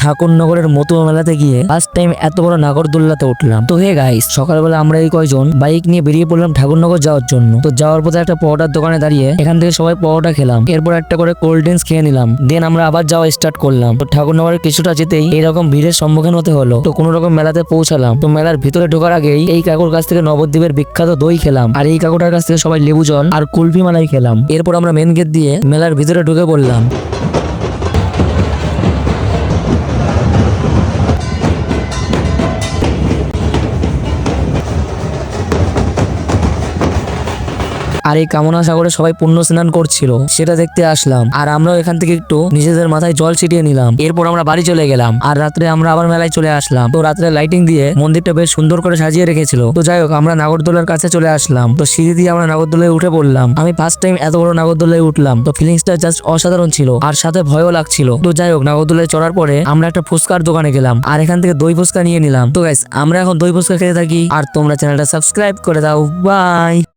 ঠাকুরনগরের মতুয়া মেলাতে গিয়ে first time এত বড় নাগরদোল্লাতে উঠলাম। তো হে গাইস, সকালবেলা আমরা এই কয়জন বাইক নিয়ে বেরিয়ে পড়লাম ঠাকুরনগর যাওয়ার জন্য। তো যাওয়ার পথে একটা পরোটার দোকানে দাঁড়িয়ে এখান থেকে সবাই পরোটা খেলাম, এরপর একটা করে কোল্ড ড্রিঙ্কস খেয়ে নিলাম। দেন আমরা আবার যাওয়া স্টার্ট করলাম। তো ঠাকুরনগরের কিছুটা যেতেই এরকম ভিড়ের সম্মুখীন হতে হলো। তো কোনো রকম মেলাতে পৌঁছালাম। তো মেলার ভিতরে ঢোকার আগেই এই কাকুর কাছ থেকে নবদ্বীপের বিখ্যাত দই খেলাম, আর এই কাকুটার কাছ থেকে সবাই লেবু জল আর কুলফি মালাই খেলাম। এরপর আমরা মেন গেট দিয়ে মেলার ভিতরে ঢুকে পড়লাম। আর এই কামনা সাগরে সবাই পুণ্য স্নান করছিল, সেটা দেখতে আসলাম। আর আমরাও এখান থেকে একটু নিজেদের মাথায় জল ছিটিয়ে নিলাম। এরপর আমরা বাড়ি চলে গেলাম, আর রাত্রে আমরা আবার মেলায় চলে আসলাম। তো রাত্রে লাইটিং দিয়ে মন্দিরটা বেশ সুন্দর করে সাজিয়ে রেখেছিল। তো যাই হোক, আমরা নাগরদোলার কাছে চলে আসলাম। তো সিঁড়ি দিয়ে আমরা নাগরদোলায় উঠে পড়লাম। আমি ফার্স্ট টাইম এত বড় নাগরদোলায় উঠলাম। তো ফিলিংসটা জাস্ট অসাধারণ ছিল, আর সাথে ভয়ও লাগছিল। তো যাই হোক, নাগরদোলায় চড়ার পরে আমরা একটা ফুচকার দোকানে গেলাম, আর এখান থেকে দই ফুচকা নিয়ে নিলাম। তো গাইস, আমরা এখন দই ফুচকা খেতে থাকি, আর তোমরা চ্যানেলটা সাবস্ক্রাইব করে দাও। বাই।